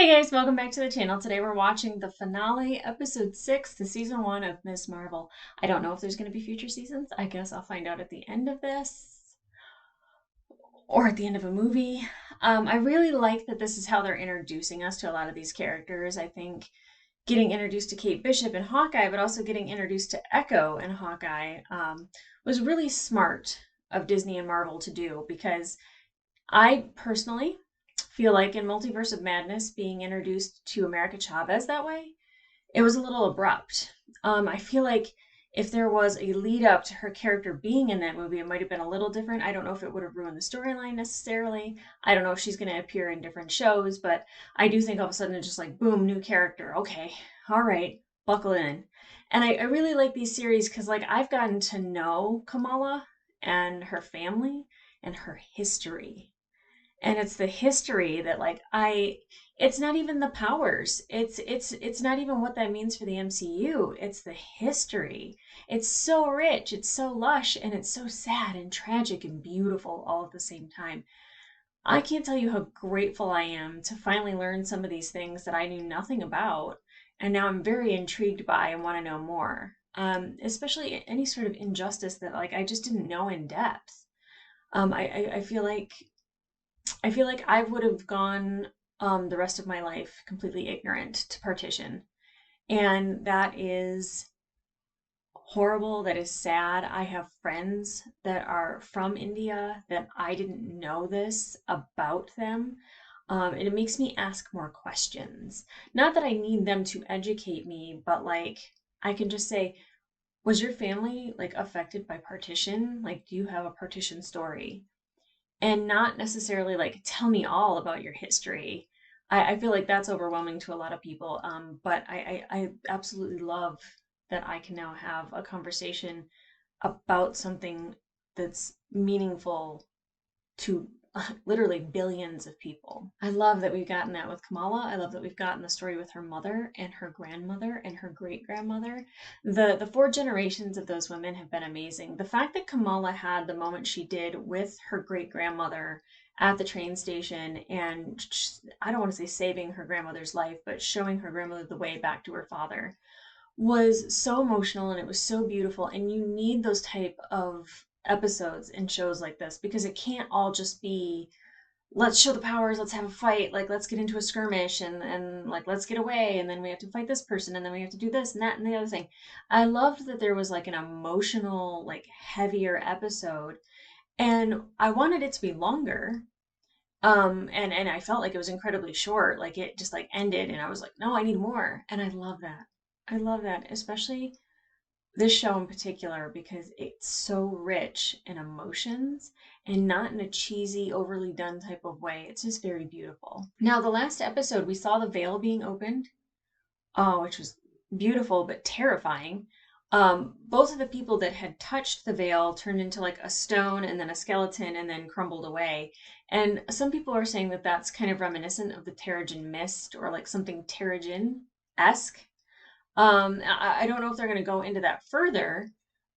Hey guys, welcome back to the channel. Today we're watching the finale, episode 6 to season 1 of Miss Marvel. I don't know if there's going to be future seasons. I guess I'll find out at the end of this or at the end of a movie. I really like that this is how they're introducing us to a lot of these characters. I think getting introduced to Kate Bishop and Hawkeye, but also getting introduced to Echo and Hawkeye was really smart of Disney and Marvel to do because I personally feel like in Multiverse of Madness, being introduced to America Chavez that way, it was a little abrupt. I feel like if there was a lead up to her character being in that movie, it might have been a little different. I don't know if it would have ruined the storyline necessarily. I don't know if she's going to appear in different shows, but I do think all of a sudden it's just like, boom, new character. Okay, all right, buckle in. And I really like these series because, like, I've gotten to know Kamala and her family and her history, and it's the history that, like, it's not even the powers, it's not even what that means for the MCU. It's the history. It's so rich, it's so lush, and it's so sad and tragic and beautiful all at the same time. I can't tell you how grateful I am to finally learn some of these things that I knew nothing about, and now I'm very intrigued by and want to know more, especially any sort of injustice that, like, I just didn't know in depth. I feel like I would have gone the rest of my life completely ignorant to partition. And that is horrible. That is sad. I have friends that are from India that I didn't know this about them. And it makes me ask more questions. Not that I need them to educate me, but, like, I can just say, was your family, like, affected by partition? Like, do you have a partition story? And not necessarily like, tell me all about your history. I feel like that's overwhelming to a lot of people. But I absolutely love that I can now have a conversation about something that's meaningful to literally billions of people. I love that we've gotten that with Kamala. I love that we've gotten the story with her mother and her grandmother and her great grandmother. The four generations of those women have been amazing. The fact that Kamala had the moment she did with her great grandmother at the train station, and I don't want to say saving her grandmother's life, but showing her grandmother the way back to her father, was so emotional, and it was so beautiful. And you need those type of episodes in shows like this because it can't all just be, let's show the powers, let's have a fight, like, let's get into a skirmish, and like, let's get away, and then we have to fight this person, and then we have to do this and that and the other thing. I loved that there was like an emotional, like, heavier episode, and I wanted it to be longer. And I felt like it was incredibly short. Like, it just like ended and I was like, no, I need more. And I love that. I love that, especially this show in particular, because it's so rich in emotions and not in a cheesy, overly done type of way. It's just very beautiful. Now, the last episode, we saw the veil being opened, which was beautiful but terrifying. Both of the people that had touched the veil turned into like a stone and then a skeleton and then crumbled away. And some people are saying that that's kind of reminiscent of the Terrigen Mist, or like something Terrigen esque. I don't know if they're going to go into that further,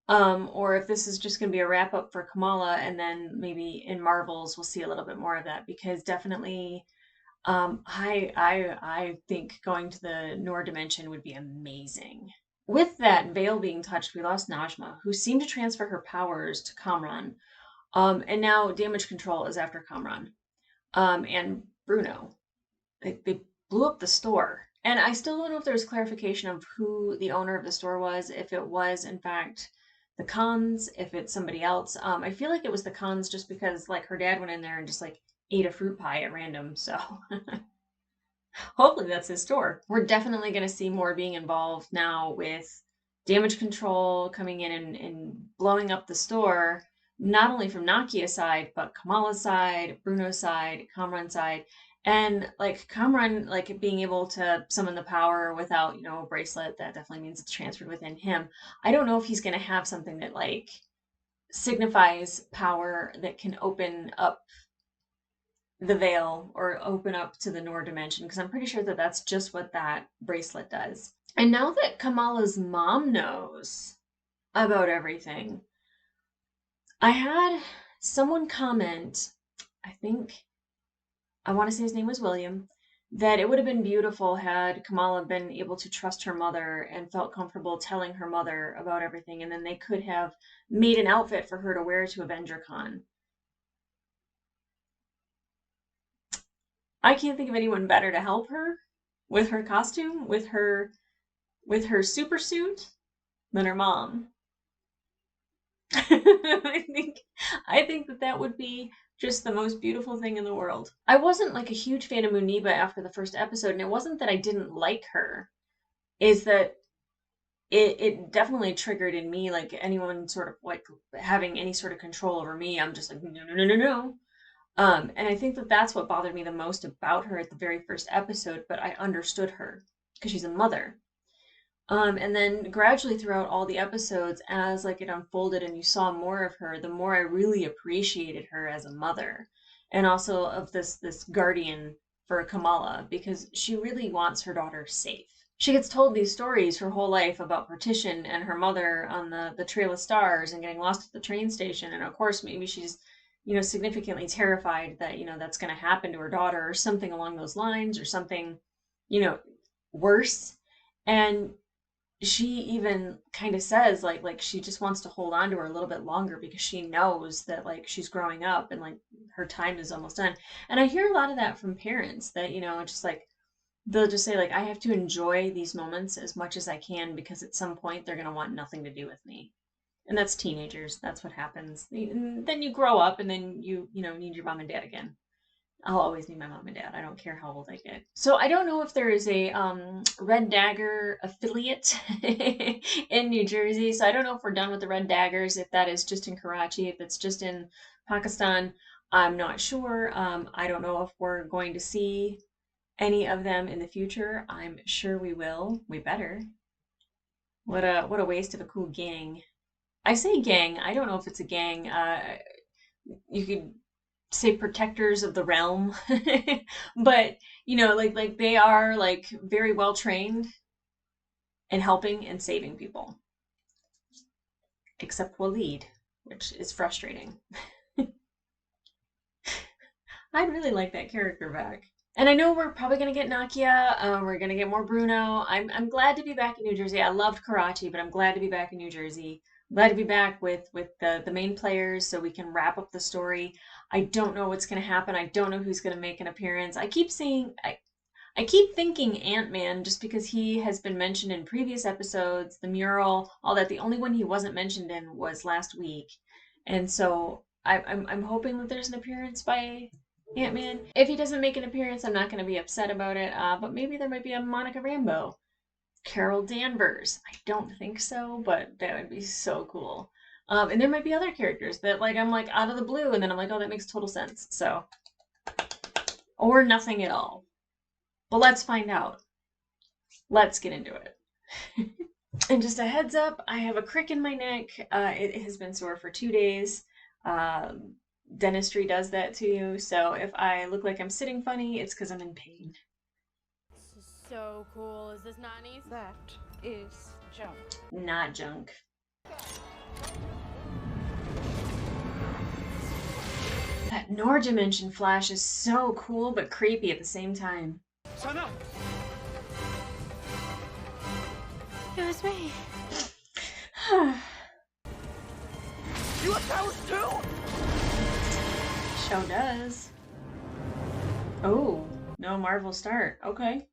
or if this is just going to be a wrap up for Kamala, and then maybe in Marvels we'll see a little bit more of that, because definitely, I think going to the Noor dimension would be amazing. With that veil being touched, we lost Najma, who seemed to transfer her powers to Kamran, and now Damage Control is after Kamran, and Bruno. They blew up the store. And I still don't know if there's clarification of who the owner of the store was, if it was, in fact, the Khans, if it's somebody else. I feel like it was the Khans just because, like, her dad went in there and just, like, ate a fruit pie at random. So hopefully that's his store. We're definitely going to see more being involved now with Damage Control coming in and blowing up the store, not only from Nakia's side, but Kamala's side, Bruno's side, Kamran's side. And like Kamran, like, being able to summon the power without, a bracelet, that definitely means it's transferred within him. I don't know if he's going to have something that, like, signifies power that can open up the veil or open up to the Noor dimension, because I'm pretty sure that that's just what that bracelet does. And now that Kamala's mom knows about everything, I had someone comment, I think, I want to say his name was William, that it would have been beautiful had Kamala been able to trust her mother and felt comfortable telling her mother about everything, and then they could have made an outfit for her to wear to AvengerCon. I can't think of anyone better to help her with her costume, with her super suit than her mom. I think that would be just the most beautiful thing in the world. I wasn't like a huge fan of Muniba after the first episode, and it wasn't that I didn't like her, is that it definitely triggered in me like anyone sort of like having any sort of control over me. I'm just like no no no no no. And I think that that's what bothered me the most about her at the very first episode, but I understood her because she's a mother. And then gradually throughout all the episodes, as like it unfolded and you saw more of her, the more I really appreciated her as a mother, and also of this guardian for Kamala, because she really wants her daughter safe. She gets told these stories her whole life about Partition and her mother on the Trail of Stars and getting lost at the train station, and of course maybe she's significantly terrified that that's going to happen to her daughter or something along those lines or something you know worse. And she even kind of says like she just wants to hold on to her a little bit longer because she knows that like she's growing up and like her time is almost done. And I hear a lot of that from parents that just like they'll just say like I have to enjoy these moments as much as I can because at some point they're going to want nothing to do with me. And that's teenagers. That's what happens. And then you grow up and then you need your mom and dad again. I'll always need my mom and dad. I don't care how old I get. So I don't know if there is a Red Dagger affiliate in New Jersey. So I don't know if we're done with the Red Daggers, if that is just in Karachi, if it's just in Pakistan. I'm not sure. I don't know if we're going to see any of them in the future. I'm sure we will. We better. What a waste of a cool gang. I say gang. I don't know if it's a gang. You could say protectors of the realm, but like they are like very well trained in helping and saving people, except Waleed, which is frustrating. I'd really like that character back. And I know we're probably gonna get Nakia. We're gonna get more Bruno. I'm glad to be back in New Jersey. I loved Karachi, but I'm glad to be back in New Jersey. I'm glad to be back with the main players so we can wrap up the story. I don't know what's gonna happen. I don't know who's gonna make an appearance. I keep thinking Ant-Man just because he has been mentioned in previous episodes, the mural, all that. The only one he wasn't mentioned in was last week, and so I'm hoping that there's an appearance by Ant-Man. If he doesn't make an appearance, I'm not going to be upset about it. But maybe there might be a Monica Rambeau, Carol Danvers. I don't think so, but that would be so cool. And there might be other characters that like I'm like out of the blue, and then I'm like, oh, that makes total sense. So, or nothing at all. But let's find out. Let's get into it. And just a heads up, I have a crick in my neck. It has been sore for 2 days. Dentistry does that to you. So if I look like I'm sitting funny, it's because I'm in pain. This is so cool. Is this Nani's? That is junk. Not junk. That Nor Dimension Flash is so cool but creepy at the same time. Sana! It was me. You have powers too? Show does. Oh, no Marvel start. Okay.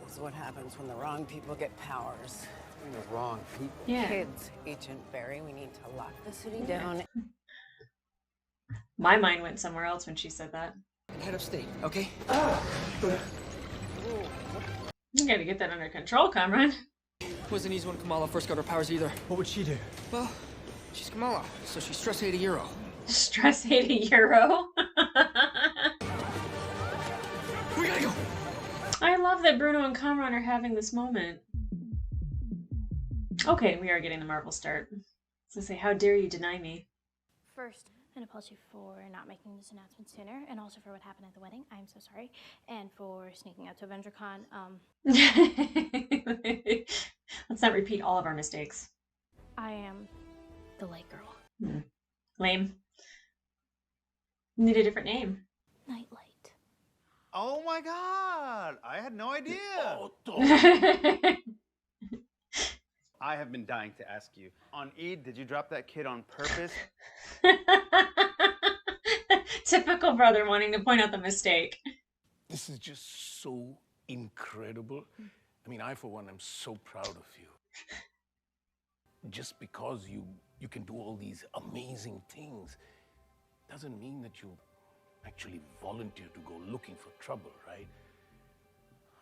This is what happens when the wrong people get powers. The wrong people. Yeah. Kids, Agent Barry, we need to lock the city down. My mind went somewhere else when she said that. Head of state, okay? You gotta get that under control, Kamran. Wasn't easy when Kamala first got her powers either. What would she do? Well, she's Kamala, so she stress ate a euro. Stress ate a euro. We gotta go! I love that Bruno and Kamran are having this moment. Okay, we are getting the Marvel start. So say, how dare you deny me? First, an apology for not making this announcement sooner, and also for what happened at the wedding. I'm so sorry. And for sneaking out to AvengerCon. Let's not repeat all of our mistakes. I am the light girl. Lame. Need a different name. Nightlight. Oh my God! I had no idea. I have been dying to ask you. On Eid, did you drop that kid on purpose? Typical brother wanting to point out the mistake. This is just so incredible. I mean, I, for one, am so proud of you. Just because you can do all these amazing things doesn't mean that you actually volunteer to go looking for trouble, right?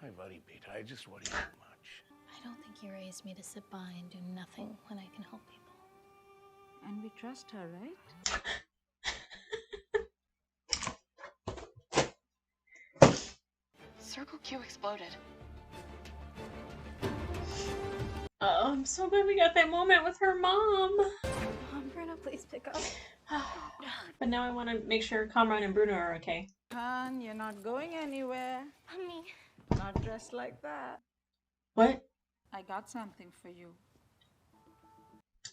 I worry, Beta. I just worry too much. I don't think you raised me to sit by and do nothing when I can help people. And we trust her, right? Circle Q exploded. Oh, I'm so glad we got that moment with her mom. Mom, Bruno, please pick up. But now I want to make sure Kamran and Bruno are okay. Han, you're not going anywhere. Mommy. Not dressed like that. What? I got something for you.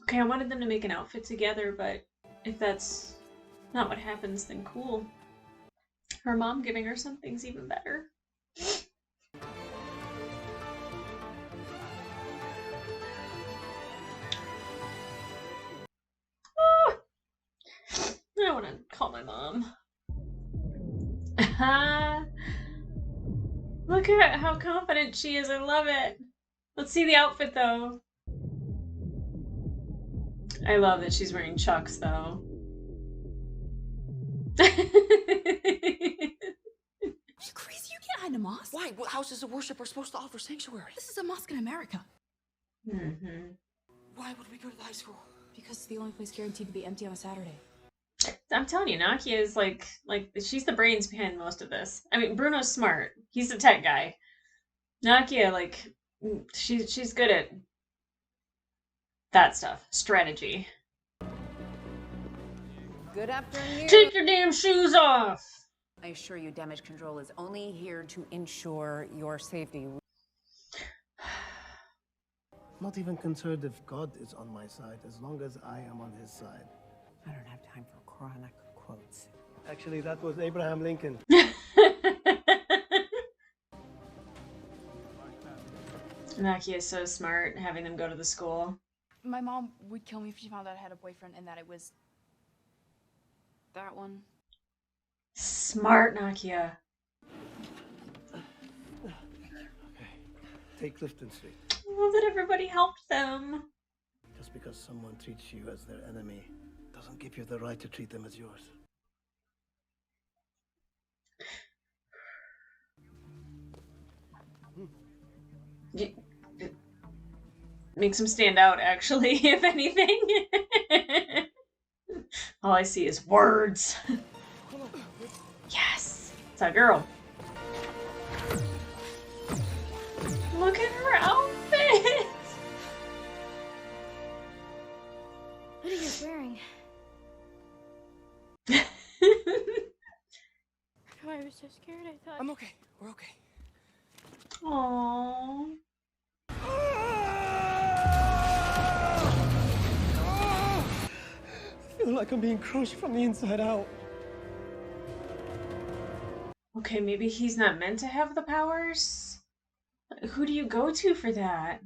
Okay, I wanted them to make an outfit together, but if that's not what happens, then cool. Her mom giving her something's even better. I want to call my mom. Look at how confident she is. I love it. Let's see the outfit, though. I love that she's wearing Chucks, though. Are you crazy? You can't hide in a mosque. Why? What houses of worship are supposed to offer sanctuary? This is a mosque in America. Mm-hmm. Why would we go to the high school? Because it's the only place guaranteed to be empty on a Saturday. I'm telling you, Nakia is like she's the brains behind most of this. I mean, Bruno's smart. He's the tech guy. Nakia, like, she's good at that stuff. Strategy. Good afternoon. Take your damn shoes off! I assure you, damage control is only here to ensure your safety. Not even concerned if God is on my side, as long as I am on his side. I don't have time for chronic quotes. Actually, that was Abraham Lincoln. Nakia is so smart, having them go to the school. My mom would kill me if she found out I had a boyfriend and that it was that one. Smart, Nakia. Okay, take Clifton Street. I love that everybody helped them. Just because someone treats you as their enemy doesn't give you the right to treat them as yours. Makes them stand out, actually, if anything. All I see is words. Yes! It's a girl. Look at her outfit! What are you wearing? I was so scared. I thought. I'm okay. We're okay. Aww. I feel like I'm being crushed from the inside out. Okay, maybe he's not meant to have the powers? Who do you go to for that?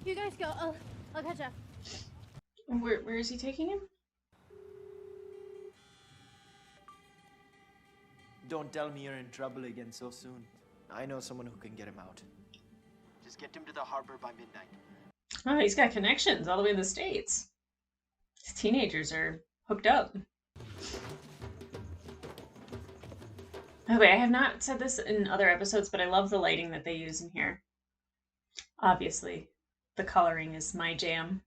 You guys go. I'll catch up. Where is he taking him? Don't tell me you're in trouble again so soon. I know someone who can get him out. Just get him to the harbor by midnight. Oh, he's got connections all the way to the States. These teenagers are hooked up. By the way, I have not said this in other episodes, but I love the lighting that they use in here. Obviously, the coloring is my jam.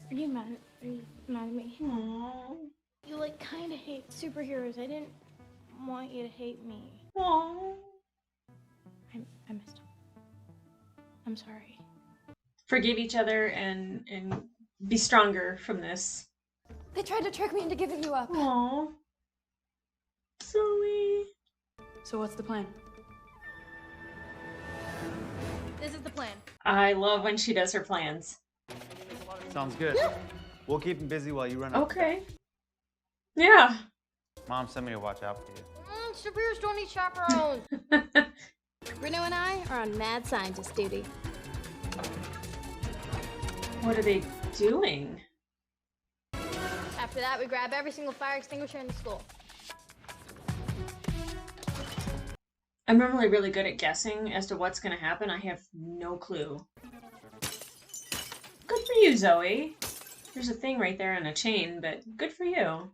Are you mad at me? Aww. You like kind of hate superheroes. I didn't want you to hate me. Aww. I messed up. I'm sorry. Forgive each other and be stronger from this. They tried to trick me into giving you up. Aww. Zoe. So what's the plan? This is the plan. I love when she does her plans. Sounds good. We'll keep him busy while you run out. Okay. Yeah. Mom sent me to watch out for you. superheroes don't need chaperones. Bruno and I are on mad scientist duty. What are they doing? After that, we grab every single fire extinguisher in the school. I'm normally really good at guessing as to what's going to happen. I have no clue. Good for you, Zoe. There's a thing right there on a chain, but good for you.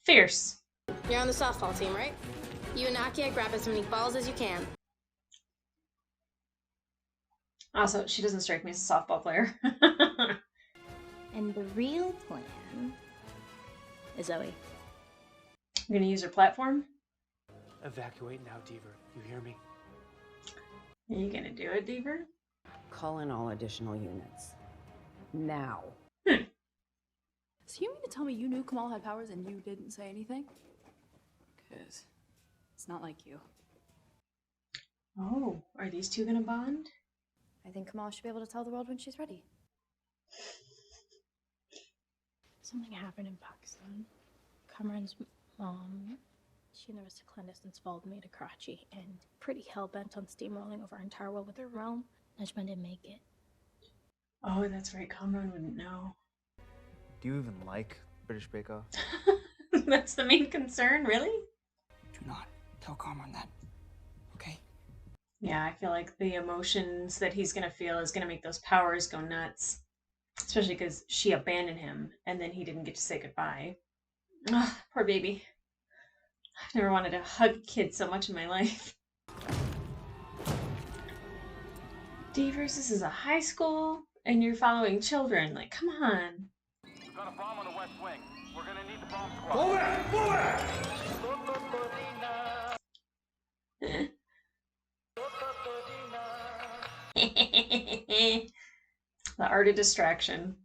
Fierce. You're on the softball team, right? You and Nakia grab as many balls as you can. Also, she doesn't strike me as a softball player. And the real plan is Zoe. I'm gonna use her platform. Evacuate now, Deaver. You hear me? Are you gonna do it, Deaver? Call in all additional units. Now. So you mean to tell me you knew Kamal had powers and you didn't say anything? Because it's not like you. Oh, are these two gonna bond? I think Kamal should be able to tell the world when she's ready. Something happened in Pakistan. Kamran's mom, she and the rest of clandestines followed me to Karachi and pretty hell-bent on steamrolling over our entire world with her realm. Najma didn't make it. Oh, that's right. Kamran wouldn't know. Do you even like British Bake Off? That's the main concern, really? Do not tell Kamran that. Okay? Yeah, I feel like the emotions that he's gonna feel is gonna make those powers go nuts. Especially because she abandoned him and then he didn't get to say goodbye. Ugh, poor baby. I've never wanted to hug a kid so much in my life. Devers, this is a high school and you're following children. Like, come on. We've got a bomb on the west wing. We're gonna need the bomb squad. The art of distraction.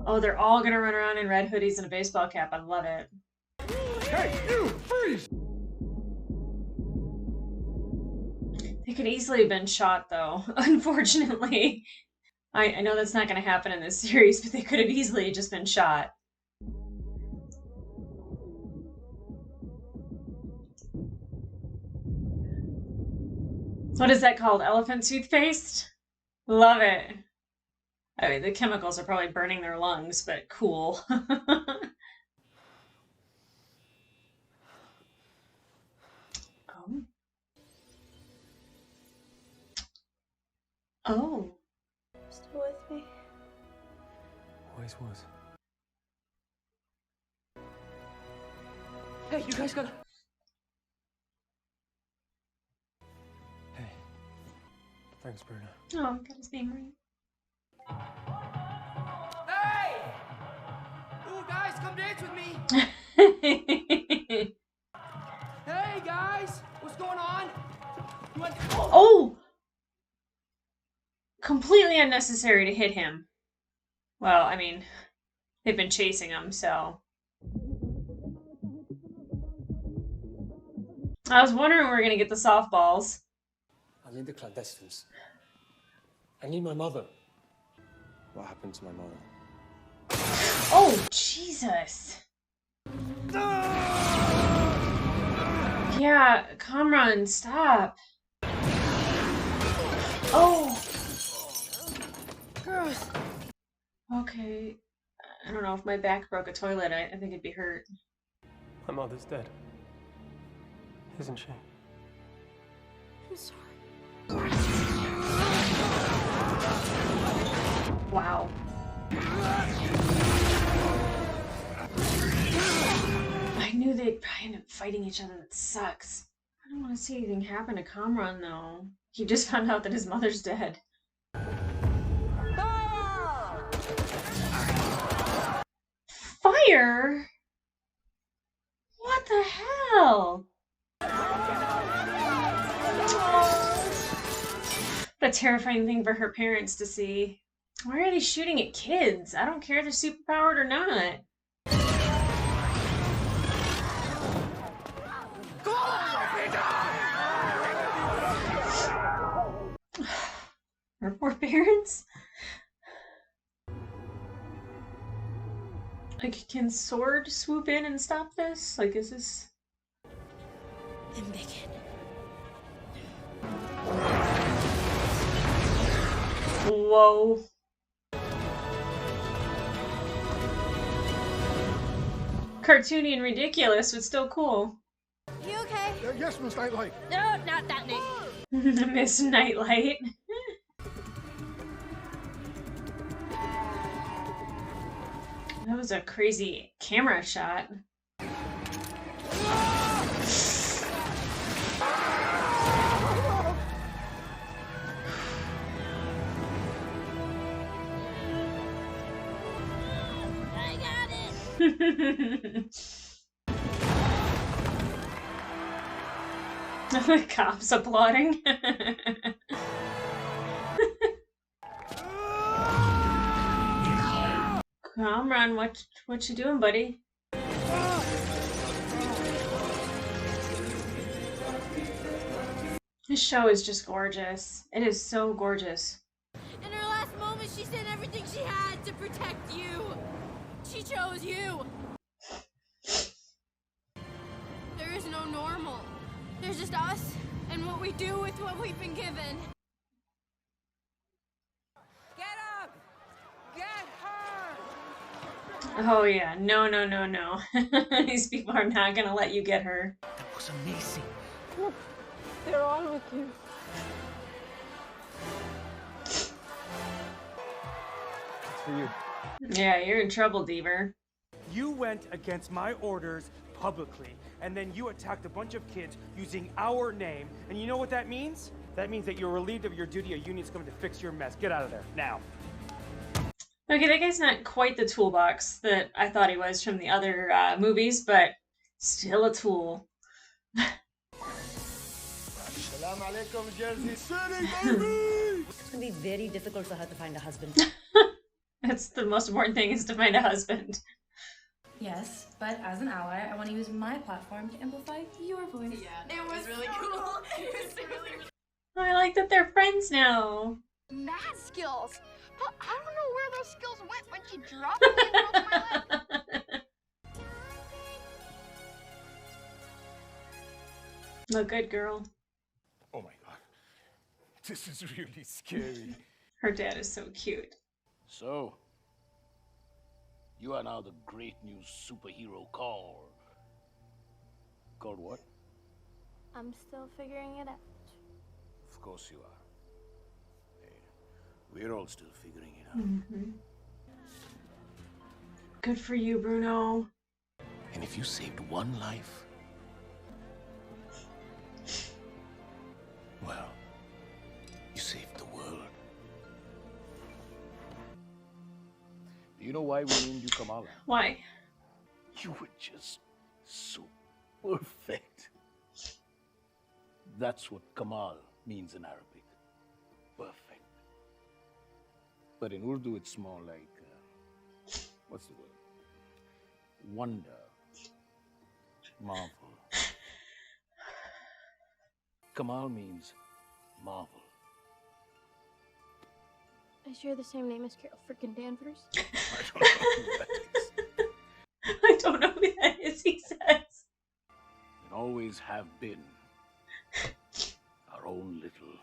Oh, they're all gonna run around in red hoodies and a baseball cap. I love it. Hey, you! Freeze! They could easily have been shot, though, unfortunately. I know that's not going to happen in this series, but they could have easily just been shot. What is that called? Elephant toothpaste? Love it. I mean, the chemicals are probably burning their lungs, but cool. Oh. Oh. Still with me? Always was. Hey, you guys gotta... Hey. Thanks, Bruno. Oh, got his name right. Hey! Ooh, guys, come dance with me! Hey, guys! What's going on? You want... Oh! Completely unnecessary to hit him. Well, I mean, they've been chasing him, so... I was wondering when we were going to get the softballs. I need the clandestines. I need my mother. What happened to my mother? Oh, Jesus. Yeah, Kamran, stop. Oh. Gross. Okay. I don't know, if my back broke a toilet, I think it'd be hurt. My mother's dead. Isn't she? I'm sorry. Wow. I knew they'd probably end up fighting each other. That sucks. I don't want to see anything happen to Kamran, though. He just found out that his mother's dead. Fire? What the hell? What a terrifying thing for her parents to see. Why are they shooting at kids? I don't care if they're superpowered or not. Her poor parents? Like, can Sword swoop in and stop this? Like, is this... And begin. Whoa. Cartoony and ridiculous, but still cool. You okay? Yes, Miss Nightlight. No, not that name. Miss Nightlight. That was a crazy camera shot. I got it. The cops applauding. Kamran, what you doing, buddy? This show is just gorgeous. It is so gorgeous. In her last moments, she said everything she had to protect you. She chose you. There is no normal. There's just us and what we do with what we've been given. Get up! Get her! Oh yeah, no. These people are not gonna let you get her. That was amazing. They're all with you. It's for you. Yeah, you're in trouble, Deaver. You went against my orders publicly, and then you attacked a bunch of kids using our name, and you know what that means? That means that you're relieved of your duty. A union's coming to fix your mess. Get out of there, now. Okay, that guy's not quite the toolbox that I thought he was from the other movies, but still a tool. Salam alaikum, Jersey City, baby! It's gonna be very difficult for her to find a husband. That's the most important thing, is to find a husband. Yes, but as an ally, I want to use my platform to amplify your voice. Yeah, it was really cool. It was really cool. I like that they're friends now. Math skills. But I don't know where those skills went when she dropped them on my lap. Look good, girl. Oh my god. This is really scary. Her dad is so cute. So, you are now the great new superhero called what? I'm still figuring it out. Of course you are. Hey, we're all still figuring it out. Mm-hmm. Good for you, Bruno. And if you saved one life, well, you saved the world. Do you know why we named you Kamala? Why? You were just so perfect. That's what Kamal means in Arabic. Perfect. But in Urdu, it's more like, what's the word? Wonder. Marvel. Kamal means marvel. I share the same name as Carol freaking Danvers. I don't know who that is, he says. And always have been our own little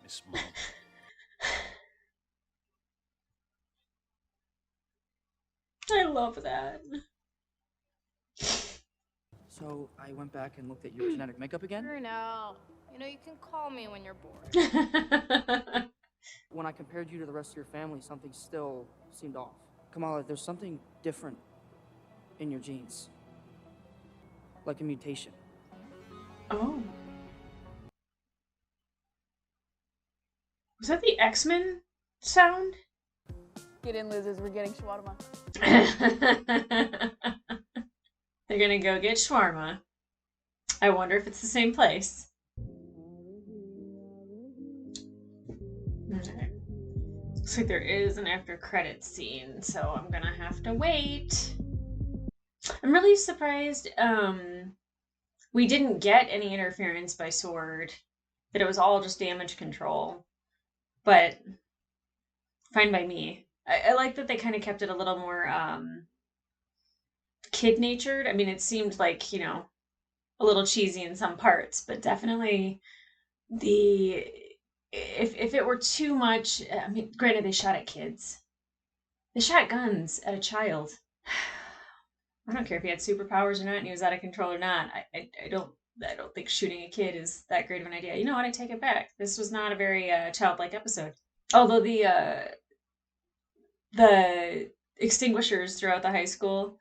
Miss Marvel. I love that. So I went back and looked at your genetic makeup again. Bruno, you know you can call me when you're bored. When I compared you to the rest of your family, something still seemed off. Kamala, there's something different in your genes. Like a mutation. Oh. Was that the X-Men sound? Get in, losers. We're getting shawarma. They're gonna go get shawarma. I wonder if it's the same place. Okay. Looks like there is an after credits scene, so I'm gonna have to wait. I'm really surprised we didn't get any interference by Sword, that it was all just damage control. But fine by me. I like that they kind of kept it a little more kid natured. I mean, it seemed like, you know, a little cheesy in some parts, but definitely the if it were too much, I mean, granted they shot at kids. They shot guns at a child. I don't care if he had superpowers or not and he was out of control or not. I don't think shooting a kid is that great of an idea. You know what? I take it back. This was not a very childlike episode. Although the extinguishers throughout the high school,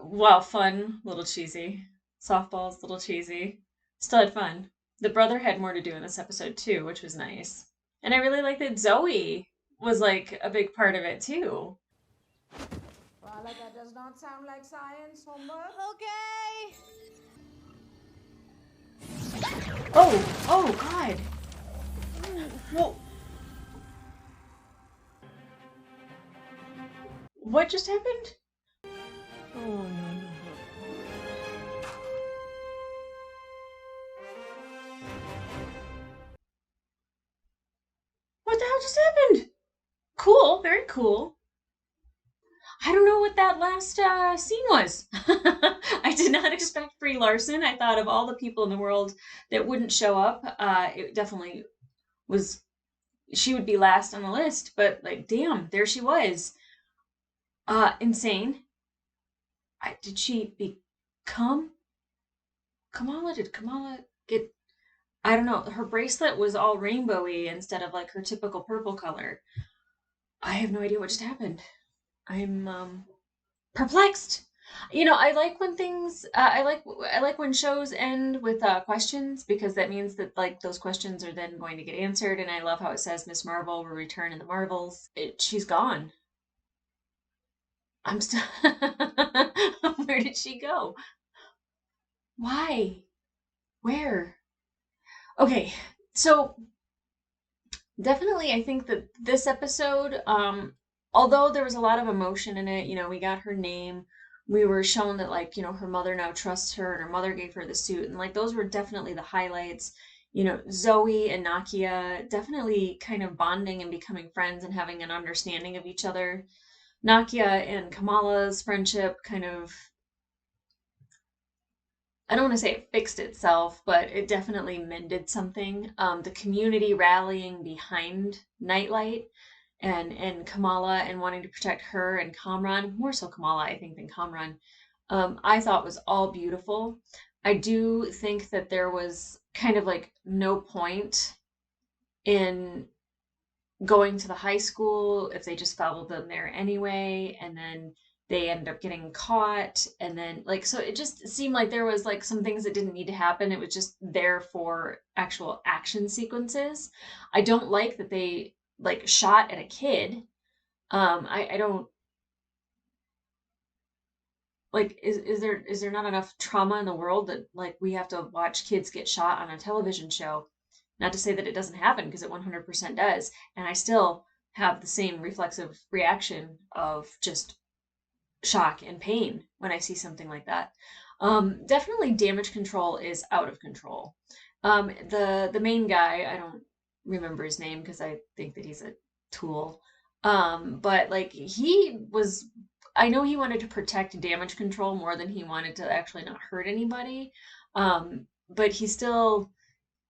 while fun, a little cheesy. Softballs, a little cheesy. Still had fun. The brother had more to do in this episode too, which was nice. And I really like that Zoe was like a big part of it too. Well, that does not sound like science, homework. Okay. Oh God. Whoa. What just happened? Oh, no. What the hell just happened? Cool, very cool. I don't know what that last scene was. I did not expect Brie Larson. I thought of all the people in the world that wouldn't show up, it definitely was. She would be last on the list. But like, damn, there she was. Insane. Did she become Kamala? Did Kamala get? I don't know. Her bracelet was all rainbowy instead of like her typical purple color. I have no idea what just happened. I'm perplexed. You know, I like when things I like when shows end with questions because that means that like those questions are then going to get answered. And I love how it says Miss Marvel will return in the Marvels. She's gone. I'm still. Where did she go? Why? Where? Okay, so definitely I think that this episode, although there was a lot of emotion in it, you know, we got her name, we were shown that like, you know, her mother now trusts her and her mother gave her the suit, and like those were definitely the highlights. You know, Zoe and Nakia definitely kind of bonding and becoming friends and having an understanding of each other. Nakia and Kamala's friendship kind of, I don't want to say it fixed itself, but it definitely mended something. The community rallying behind Nightlight and Kamala and wanting to protect her and Kamran, more so Kamala, I think, than Kamran, I thought was all beautiful. I do think that there was kind of like no point in going to the high school if they just followed them there anyway, and then they ended up getting caught, and then like so it just seemed like there was like some things that didn't need to happen. It was just there for actual action sequences. I don't like that they like shot at a kid. I don't like is there not enough trauma in the world that like we have to watch kids get shot on a television show? Not to say that it doesn't happen, because it 100% does. And I still have the same reflexive reaction of just shock and pain when I see something like that. Definitely damage control is out of control. The main guy, I don't remember his name because I think that he's a tool. But like he was, I know he wanted to protect damage control more than he wanted to actually not hurt anybody. But he still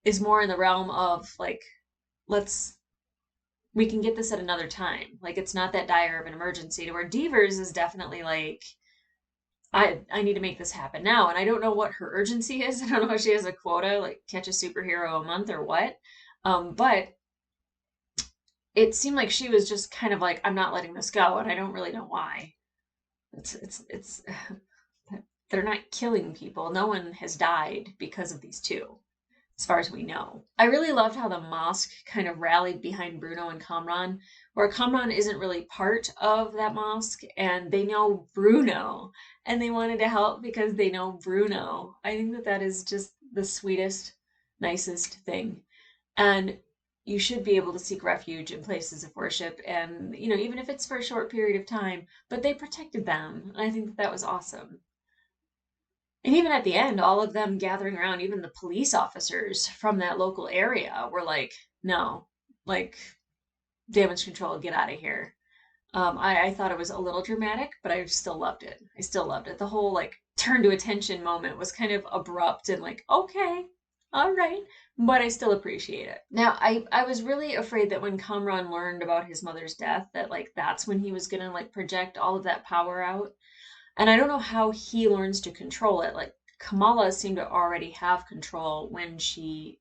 is more in the realm of like, we can get this at another time. Like it's not that dire of an emergency, to where Devers is definitely like, I need to make this happen now. And I don't know what her urgency is. I don't know if she has a quota, like catch a superhero a month or what. But it seemed like she was just kind of like, I'm not letting this go, and I don't really know why. It's they're not killing people. No one has died because of these two, as far as we know. I really loved how the mosque kind of rallied behind Bruno and Kamran, where Kamran isn't really part of that mosque, and they know Bruno, and they wanted to help because they know Bruno. I think that that is just the sweetest, nicest thing. And you should be able to seek refuge in places of worship, and, you know, even if it's for a short period of time, but they protected them. And I think that that was awesome. And even at the end, all of them gathering around, even the police officers from that local area were like, no, like, damage control, get out of here. I thought it was a little dramatic, but I still loved it. I still loved it. The whole like turn to attention moment was kind of abrupt and like, okay, all right, but I still appreciate it. Now, I was really afraid that when Kamran learned about his mother's death, that like that's when he was gonna like project all of that power out. And I don't know how he learns to control it. Like Kamala seemed to already have control when she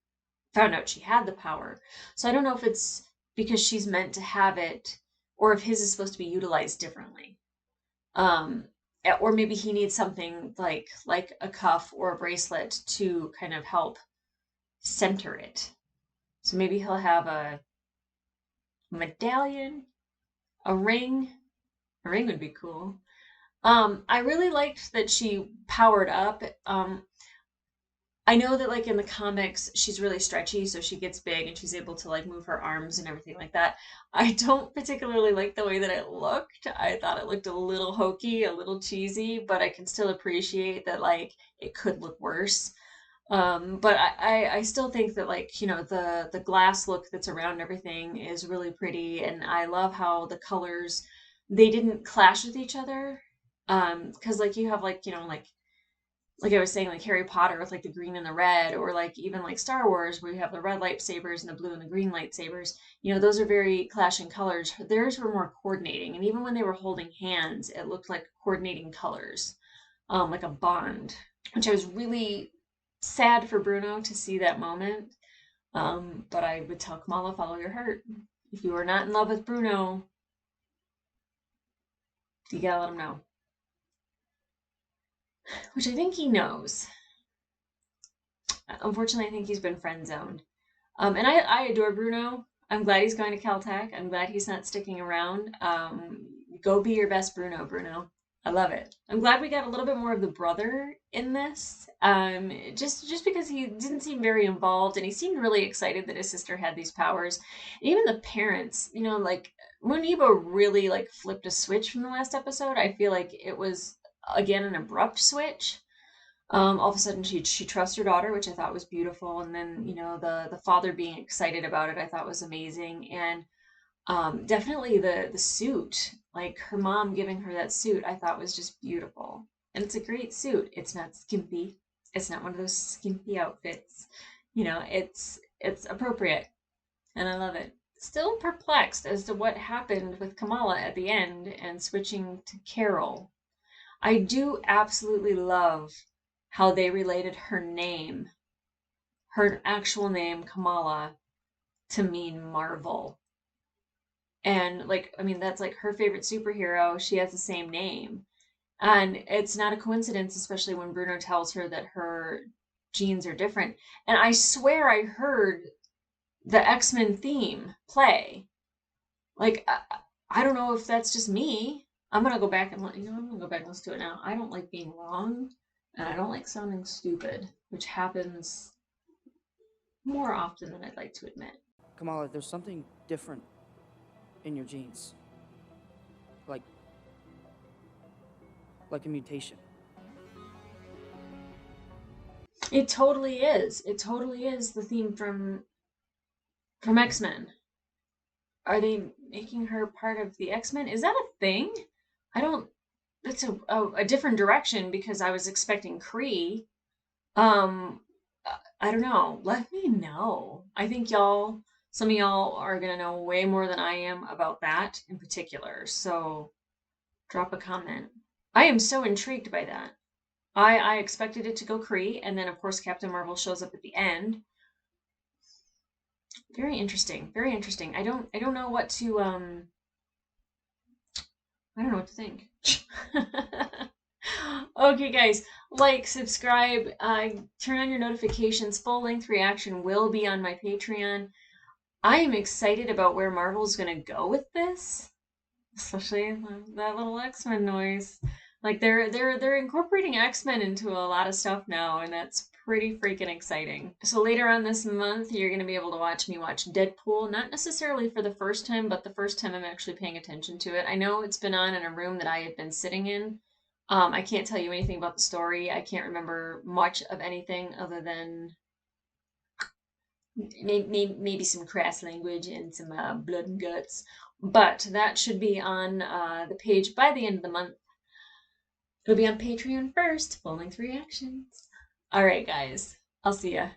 found out she had the power. So I don't know if it's because she's meant to have it or if his is supposed to be utilized differently. Um, or maybe he needs something like a cuff or a bracelet to kind of help center it. So maybe he'll have a medallion, a ring. A ring would be cool. I really liked that she powered up. I know that like in the comics she's really stretchy, so she gets big and she's able to like move her arms and everything like that. I don't particularly like the way that it looked. I thought it looked a little hokey, a little cheesy, but I can still appreciate that like it could look worse. But I still think that like, you know, the glass look that's around everything is really pretty, and I love how the colors, they didn't clash with each other. Because like you have like, you know, like I was saying, like Harry Potter with like the green and the red, or like even like Star Wars where you have the red lightsabers and the blue and the green lightsabers. You know, those are very clashing colors. Theirs were more coordinating, and even when they were holding hands, it looked like coordinating colors, like a bond, which I was really sad for Bruno to see that moment. But I would tell Kamala, follow your heart. If you are not in love with Bruno, you gotta let him know. Which I think he knows. Unfortunately, I think he's been friend zoned. And I adore Bruno. I'm glad he's going to Caltech. I'm glad he's not sticking around. Go be your best Bruno, Bruno. I love it. I'm glad we got a little bit more of the brother in this. Just because he didn't seem very involved, and he seemed really excited that his sister had these powers. And even the parents, you know, like Muniba really like flipped a switch from the last episode. I feel like it was again an abrupt switch. All of a sudden she trusts her daughter, which I thought was beautiful, and then you know the father being excited about it I thought was amazing. And definitely the suit, like her mom giving her that suit, I thought was just beautiful. And it's a great suit. It's not skimpy. It's not one of those skimpy outfits. You know, it's appropriate, and I love it. Still perplexed as to what happened with Kamala at the end and switching to Carol. I do absolutely love how they related her name, her actual name, Kamala, to mean Marvel. And like, I mean, that's like her favorite superhero. She has the same name. And it's not a coincidence, especially when Bruno tells her that her genes are different. And I swear I heard the X-Men theme play. Like, I don't know if that's just me. I'm gonna go back and I'm gonna go back and listen to it now. I don't like being wrong, and I don't like sounding stupid, which happens more often than I'd like to admit. Kamala, there's something different in your genes. Like a mutation. It totally is. It totally is the theme from X-Men. Are they making her part of the X-Men? Is that a thing? I don't. That's a different direction because I was expecting Kree. I don't know. Let me know. I think some of y'all are gonna know way more than I am about that in particular. So drop a comment. I am so intrigued by that. I expected it to go Kree, and then of course Captain Marvel shows up at the end. Very interesting. Very interesting. I don't know what to I don't know what to think. Okay, guys, like, subscribe, turn on your notifications. Full-length reaction will be on my Patreon. I am excited about where Marvel's gonna go with this, especially that little X-Men noise. Like they're incorporating X-Men into a lot of stuff now, and that's pretty freaking exciting. So later on this month, you're gonna be able to watch me watch Deadpool, not necessarily for the first time, but the first time I'm actually paying attention to it. I know it's been on in a room that I had been sitting in. I can't tell you anything about the story. I can't remember much of anything other than maybe some crass language and some blood and guts. But that should be on the page by the end of the month. It'll be on Patreon first, full-length reactions. All right, guys. I'll see ya.